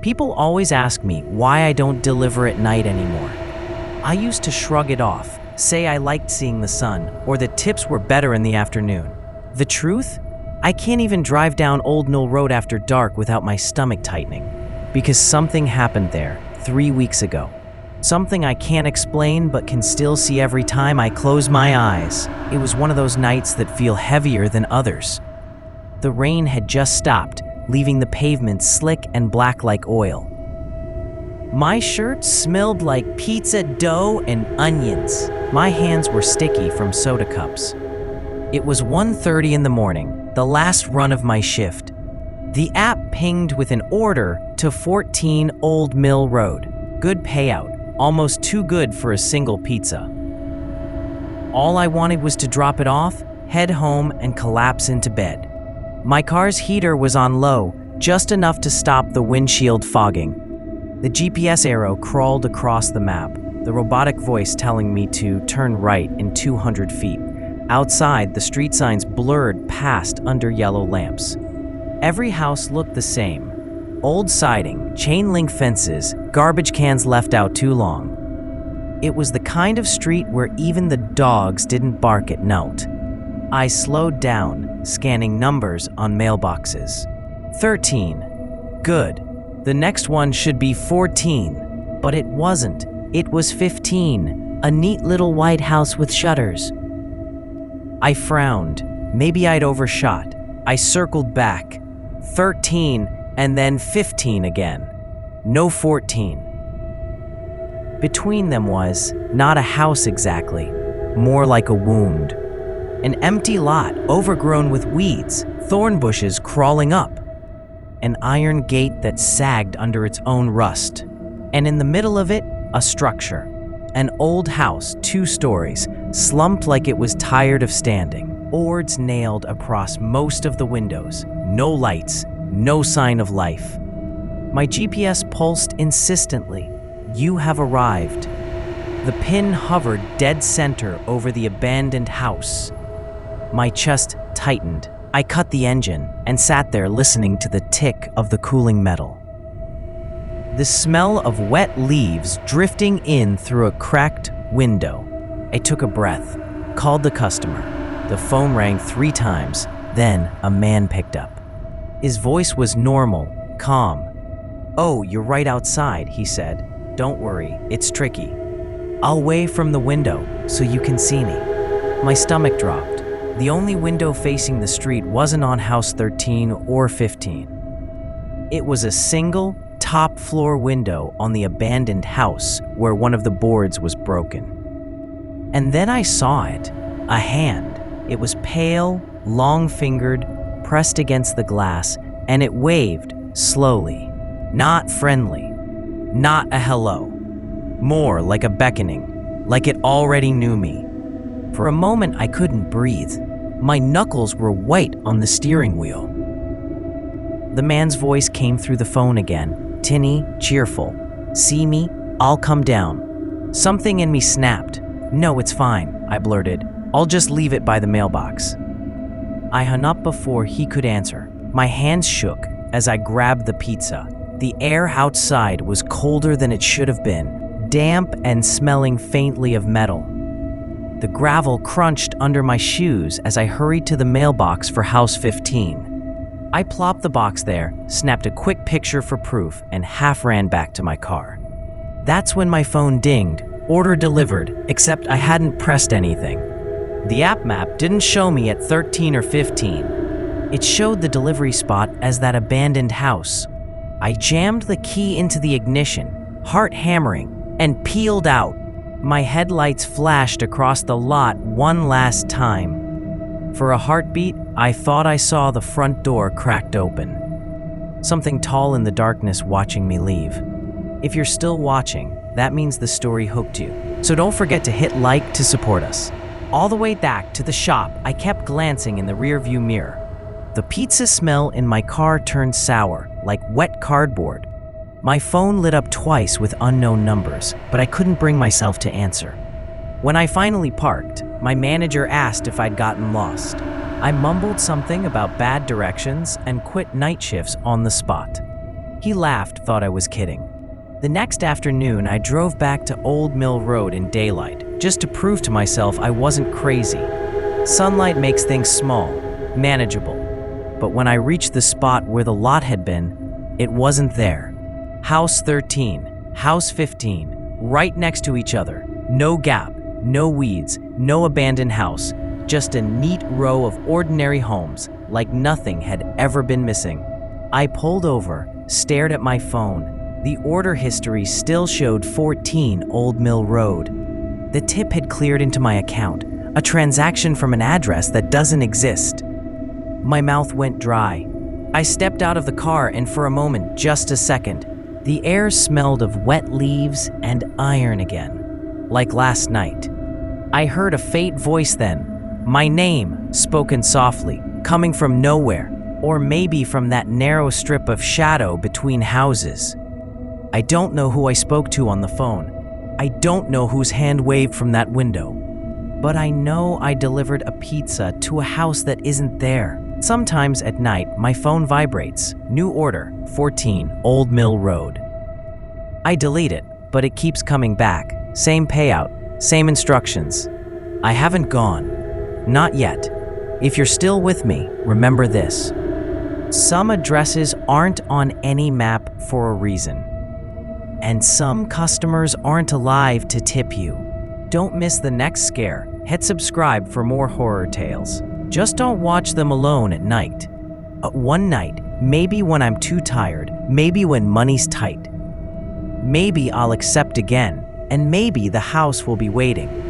People always ask me why I don't deliver at night anymore. I used to shrug it off, say I liked seeing the sun, or that tips were better in the afternoon. The truth? I can't even drive down Old Mill Road after dark without my stomach tightening, because something happened there 3 weeks ago. Something I can't explain but can still see every time I close my eyes. It was one of those nights that feel heavier than others. The rain had just stopped, leaving the pavement slick and black like oil. My shirt smelled like pizza dough and onions. My hands were sticky from soda cups. It was 1:30 in the morning, the last run of my shift. The app pinged with an order to 14 Old Mill Road. Good payout, almost too good for a single pizza. All I wanted was to drop it off, head home, and collapse into bed. My car's heater was on low, just enough to stop the windshield fogging. The GPS arrow crawled across the map, the robotic voice telling me to turn right in 200 feet. Outside, the street signs blurred past under yellow lamps. Every house looked the same. Old siding, chain link fences, garbage cans left out too long. It was the kind of street where even the dogs didn't bark at night. I slowed down, scanning numbers on mailboxes. 13. Good. The next one should be 14. But it wasn't. It was 15. A neat little white house with shutters. I frowned. Maybe I'd overshot. I circled back. 13, and then 15 again. No 14. Between them was not a house exactly, more like a wound. An empty lot overgrown with weeds, thorn bushes crawling up. An iron gate that sagged under its own rust. And in the middle of it, a structure. An old house, 2 stories, slumped like it was tired of standing. Boards nailed across most of the windows. No lights, no sign of life. My GPS pulsed insistently. You have arrived. The pin hovered dead center over the abandoned house. My chest tightened. I cut the engine and sat there listening to the tick of the cooling metal. The smell of wet leaves drifting in through a cracked window. I took a breath, called the customer. The phone rang 3 times, then a man picked up. His voice was normal, calm. "Oh, you're right outside," he said. "Don't worry, it's tricky. I'll wave from the window so you can see me." My stomach dropped. The only window facing the street wasn't on house 13 or 15. It was a single, top-floor window on the abandoned house where one of the boards was broken. And then I saw it, a hand. It was pale, long-fingered, pressed against the glass, and it waved slowly. Not friendly, not a hello. More like a beckoning, like it already knew me. For a moment, I couldn't breathe. My knuckles were white on the steering wheel. The man's voice came through the phone again, tinny, cheerful. "See me? I'll come down." Something in me snapped. "No, it's fine," I blurted. "I'll just leave it by the mailbox." I hung up before he could answer. My hands shook as I grabbed the pizza. The air outside was colder than it should have been, damp and smelling faintly of metal. The gravel crunched under my shoes as I hurried to the mailbox for house 15. I plopped the box there, snapped a quick picture for proof, and half ran back to my car. That's when my phone dinged. Order delivered, except I hadn't pressed anything. The app map didn't show me at 13 or 15. It showed the delivery spot as that abandoned house. I jammed the key into the ignition, heart hammering, and peeled out. My headlights flashed across the lot one last time. For a heartbeat, I thought I saw the front door cracked open. Something tall in the darkness watching me leave. If you're still watching, that means the story hooked you. So don't forget to hit like to support us. All the way back to the shop, I kept glancing in the rearview mirror. The pizza smell in my car turned sour, like wet cardboard. My phone lit up twice with unknown numbers, but I couldn't bring myself to answer. When I finally parked, my manager asked if I'd gotten lost. I mumbled something about bad directions and quit night shifts on the spot. He laughed, thought I was kidding. The next afternoon, I drove back to Old Mill Road in daylight, just to prove to myself I wasn't crazy. Sunlight makes things small, manageable. But when I reached the spot where the lot had been, it wasn't there. House 13, House 15, right next to each other. No gap, no weeds, no abandoned house, just a neat row of ordinary homes, like nothing had ever been missing. I pulled over, stared at my phone. The order history still showed 14 Old Mill Road. The tip had cleared into my account, a transaction from an address that doesn't exist. My mouth went dry. I stepped out of the car, and for a moment, just a second, the air smelled of wet leaves and iron again, like last night. I heard a faint voice then, my name, spoken softly, coming from nowhere, or maybe from that narrow strip of shadow between houses. I don't know who I spoke to on the phone. I don't know whose hand waved from that window. But I know I delivered a pizza to a house that isn't there. Sometimes at night, my phone vibrates. New order, 14 Old Mill Road. I delete it, but it keeps coming back. Same payout, same instructions. I haven't gone. Not yet. If you're still with me, remember this. Some addresses aren't on any map for a reason. And some customers aren't alive to tip you. Don't miss the next scare. Hit subscribe for more horror tales. Just don't watch them alone at night. One night, maybe when I'm too tired, maybe when money's tight. Maybe I'll accept again, and maybe the house will be waiting.